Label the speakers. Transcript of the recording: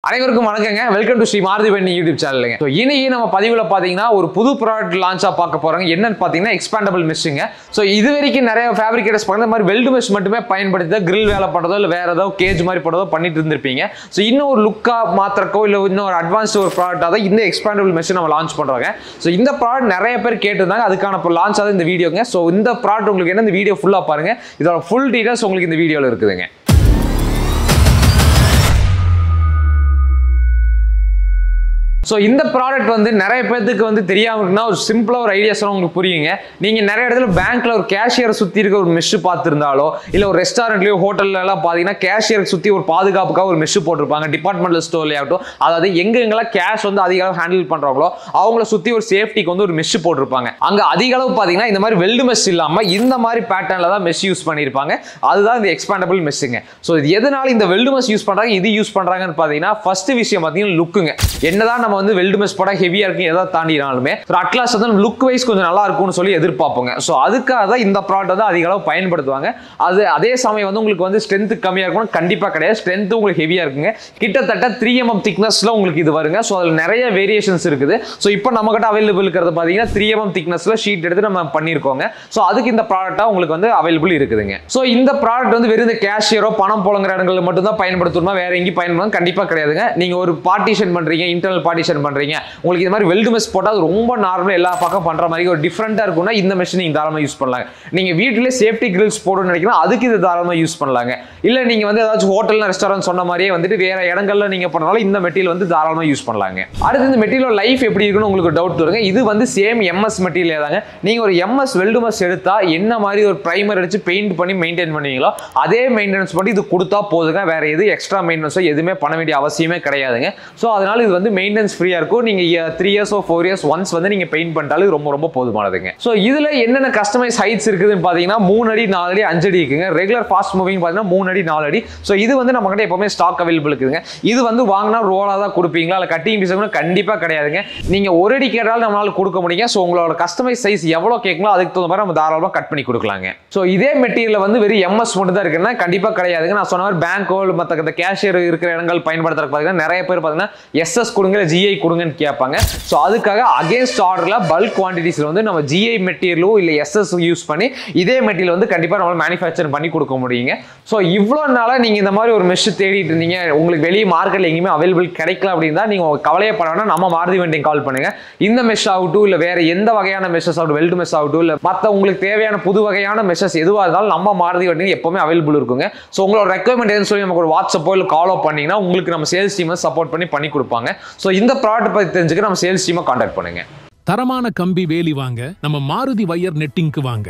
Speaker 1: அனைவருக்கும் வணக்கங்க. Welcome to Shri Maruti vending YouTube சேனலுங்க. ஸோ இன்னைக்கு நம்ம பதிவில் பார்த்தீங்கன்னா ஒரு புது ப்ராடக்ட் லான்ச்சாக பார்க்க போகிறாங்க. என்னன்னு பார்த்தீங்கன்னா எக்ஸ்பேண்டபிள் மெஷ்ஷுங்க. ஸோ இது வரைக்கும் நிறைய ஃபேப்ரிகேட்டர்ஸ் பார்த்தீங்கன்னா இந்த மாதிரி வெல்டு மெஷ் மட்டுமே பயன்படுத்தி கிரில் வேலை பண்ணுறதோ இல்லை வேறு ஏதோ கேஜ் மாதிரி போடுறதோ பண்ணிட்டு இருந்திருப்பீங்க. ஸோ இன்னும் ஒரு லுக்காக மாத்திரக்கோ இல்லை இன்னும் ஒரு அட்வான்ஸ்டு ஒரு ப்ராடக்டாக தான் இந்த எக்ஸ்பேண்டபிள் மெஷ் நம்ம லான்ச் பண்ணுறாங்க. ஸோ இந்த ப்ராடக்ட் நிறைய பேர் கேட்டிருந்தாங்க, அதுக்கான இப்போ லான்ச் ஆகுது இந்த வீடியோங்க. ஸோ இந்த ப்ராடக்ட் உங்களுக்கு என்ன, இந்த வீடியோ ஃபுல்லாக பாருங்கள். இதோட ஃபுல் டீடைல்ஸ் உங்களுக்கு இந்த வீடியோவில் இருக்குதுங்க. ஸோ இந்த ப்ராடக்ட் வந்து நிறைய பேருக்கு வந்து தெரியாமல் இருக்குன்னா ஒரு சிம்பிளாக ஒரு ஐடியா சொன்னால் உங்களுக்கு புரியுங்க. நீங்கள் நிறைய இடத்துல பேங்க்கில் ஒரு கேஷியரை சுற்றி இருக்க ஒரு மெஷ் பார்த்துருந்தாலோ இல்லை ஒரு ரெஸ்டாரண்ட்லையோ ஹோட்டல்லாம் பார்த்தீங்கன்னா கேஷியருக்கு சுற்றி ஒரு பாதுகாப்புக்காக ஒரு மெஷ் போட்டிருப்பாங்க. டிபார்ட்மெண்டல் ஸ்டோர்லேயே ஆகட்டும், அதாவது எங்கெங்கெல்லாம் கேஷ் வந்து அதிக அளவு ஹேண்டில் பண்ணுறாங்களோ அவங்கள சுற்றி ஒரு சேஃப்டிக்கு வந்து ஒரு மெஷ் போட்டிருப்பாங்க. அங்கே அதிக அளவு பார்த்தீங்கன்னா இந்த மாதிரி வெல்டு மெஷ் இல்லாமல் இந்த மாதிரி பேட்டர்னில் தான் மெஷ் யூஸ் பண்ணியிருப்பாங்க. அதுதான் இந்த எக்ஸ்பேண்டபிள் மெஷ்ஷுங்க. ஸோ இது எதனால இந்த வெல்டு மெஷ் யூஸ் பண்ணுறாங்க, இது யூஸ் பண்ணுறாங்கன்னு பார்த்தீங்கன்னா ஃபர்ஸ்ட் விஷயம் பார்த்தீங்கன்னா லுக்குங்க. என்னதான் நம்ம வந்து வெல்டு மெஷ் போட ஹெவியா இருக்கு ஏதாவது தாண்டினாலுமே அட்லாஸ் வந்து லுக் வைஸ் கொஞ்சம் நல்லா இருக்கும்னு சொல்லி எதிர்பார்ப்போங்க. ஸோ அதுக்காக தான் இந்த ப்ராடக்ட் வந்து அதிக அளவு பயன்படுத்துவாங்க. அது அதே சமயம் வந்து உங்களுக்கு வந்து ஸ்ட்ரென்த் கம்மியாக இருக்கணும் கண்டிப்பாக கிடையாது. ஸ்ட்ரென்த் உங்களுக்கு ஹெவியாக இருக்குங்க. கிட்டத்தட்ட 3mm திக்னஸ்ல உங்களுக்கு இது வருங்க. ஸோ அதில் நிறைய வேரியேஷன்ஸ் இருக்குது. ஸோ இப்போ நம்ம கிட்ட அவைலபிள் இருக்கிறது பார்த்தீங்கன்னா 3mm திக்னஸ்ல ஷீட் எடுத்து நம்ம பண்ணியிருக்கோங்க. ஸோ அதுக்கு இந்த ப்ராடக்டா உங்களுக்கு வந்து அவைலபிள் இருக்குதுங்க. ஸோ இந்த ப்ராடக்ட் வந்து வெறும் இந்த கேஷியரோ பணம் போலங்கிற இடங்களில் மட்டும் தான் பயன்படுத்தணுமா, வேற எங்கேயும் பயன்படுத்தணும் கண்டிப்பாக கிடையாதுங்க. நீங்க ஒரு பார்ட்டிஷன் பண்றீங்க, இன்டர்னல் பார்ட்டிஷன் பண்றீங்க, உங்களுக்கு இந்த மாதிரி வெல்டு மெஷ் போட்டா அது ரொம்ப நார்மலா எல்லா பக்கம் பண்ற மாதிரி ஒரு டிஃபரெண்டா இருக்கும்னா இந்த மெஷ் நீங்க தாராளமா யூஸ் பண்ணலாம். நீங்க வீட்டிலே சேஃப்டி கிரில்ஸ் போடணும்னு நினைக்கிறீங்கன்னா அதுக்கு இது தாராளமா யூஸ் பண்ணலாங்க. இல்ல நீங்க வந்து ஏதாச்சும் ஹோட்டல் ரெஸ்டாரண்ட் சொன்ன மாதிரியே வந்துட்டு வேற இடங்கள்ல நீங்க பண்ணாலும் இந்த மெட்டீரியல் வந்து தாராளமா யூஸ் பண்ணலாங்க. அடுத்து இந்த மெட்டீரியல் லைஃப் எப்படி இருக்குன்னு உங்களுக்கு டவுட் வருங்க. இது வந்து சேம் எம்எஸ் மெட்டீரியல் தாங்க. நீங்க ஒரு எம்எஸ் வெல்டு மெஷ் எடுத்தா என்ன மாதிரி ஒரு பிரைமர் அடிச்சு பெயிண்ட் பண்ணி மெயின்டைன் பண்ணுவீங்களோ அதே மெயின்டெனன்ஸ் பண்ணி இது கொடுத்தா போதுங்க. வேற எது எக்ஸ்ட்ரா மெயின்டெனன்ஸோ எதுவுமே பண்ண வேண்டிய அவசியமே கிடையாதுங்க. ஸோ அதனால இது வந்து மெயின்டெனன்ஸ் ஃப்ரீயா இருக்கும். நீங்க 3 years or 4 years ஒன்ஸ் வந்து நீங்க பெயிண்ட் பண்ணிட்டாலும் ரொம்ப ரொம்ப போதுமானதுங்க. ஸோ இதுல என்னென்ன கஸ்டமைஸ் ஹைட்ஸ் இருக்குதுன்னு பாத்தீங்கன்னா 3 அடி 4 அடி 5 அடி இருக்குங்க. ரெகுலர் ஃபாஸ்ட் மூவிங் பாத்தீங்கன்னா 3 அடி 4 அடி. ஸோ இது வந்து நம்ம கிட்ட எப்பவுமே ஸ்டாக் அவைலபிள் இருக்குதுங்க. இது வந்து வாங்கினா ரோலா தான் கொடுப்பீங்களா இல்லை கட்டிங் பீஸ் கண்டிப்பா கிடையாதுங்க. நீங்க ஒரு அடி கேட்டாலும் நம்மளால கொடுக்க முடியுங்க. ஸோ உங்களோட கஸ்டமைஸ் சைஸ் எவ்வளவு கேட்கலாம் அதுக்கு தகுந்த மாதிரி நம்ம தாராளமாக கட் பண்ணி கொடுக்கலாங்க. ஸோ இதே மெட்டீரியல் வந்து வெறும் எம்எஸ் மட்டும் தான் இருக்குன்னா கண்டிப்பா கிடையாதுங்க. நான் சொன்ன மாதிரி பேங்கோ மற்ற கேஷியர் இருக்கிற இடங்கள் பயன்படுத்துறதுக்கு பார்த்தீங்கன்னா நிறைய பேர் பார்த்தீங்கன்னா எஸ்எஸ் கொடுங்க ஜிஐ கொடுங்கன்னு கேட்பாங்க. ஸோ அதுக்காக அகேன்ஸ்ட் ஆர்டர்ல பல்க் குவான்டிட்டிஸ்ல வந்து நம்ம ஜிஐ மெட்டீரியலோ இல்லை எஸ்எஸ் யூஸ் பண்ணி இதே மெட்டீரியல் வந்து கண்டிப்பா நம்ம மேனுஃபேக்சர் பண்ணி கொடுக்க முடியுங்க. ஸோ இவ்வளோ நாளா நீங்க இந்த மாதிரி ஒரு மெஷ் தேடிட்டு இருந்தீங்க, உங்களுக்கு வெளியே மார்க்கெட்ல எங்கேயுமே அவைலபிள் கிடைக்கல அப்படின்னா நீங்க கவலையே பண்ண வேணா, நம்ம மாருதி வெண்டிங் கால் பண்ணுங்க. இந்த மெஷ் ஆகட்டும் இல்லை வேற எந்த வகையான மெஷஸ் ஆகட்டும், வெல்டு மெஷ் ஆகட்டும் இல்லை மற்ற உங்களுக்கு தேவையான புது வகையான மெஷஸ் எதுவாக இருந்தாலும் நம்ம மாருதி வெண்டிங் எப்பவுமே அவைலபிள் இருக்குங்க. ஸோ உங்களோட ரெக்வயர்மெண்ட் எதுன்னு சொல்லி நமக்கு ஒரு வாட்ஸ்அப்போ இல்லை காலோ பண்ணீங்கன்னா உங்களுக்கு நம்ம சேல்ஸ் டீம் சப்போர்ட் பண்ணி கொடுப்பாங்க. ஸோ இந்த ப்ராடக்ட் பத்தி தெரிஞ்சுக்க நம்ம சேல்ஸ் டீமை கான்டாக்ட் பண்ணுங்க.
Speaker 2: தரமான கம்பி வேலி வாங்க நம்ம மாருதி வயர் நெட்டிங்க்கு வாங்க.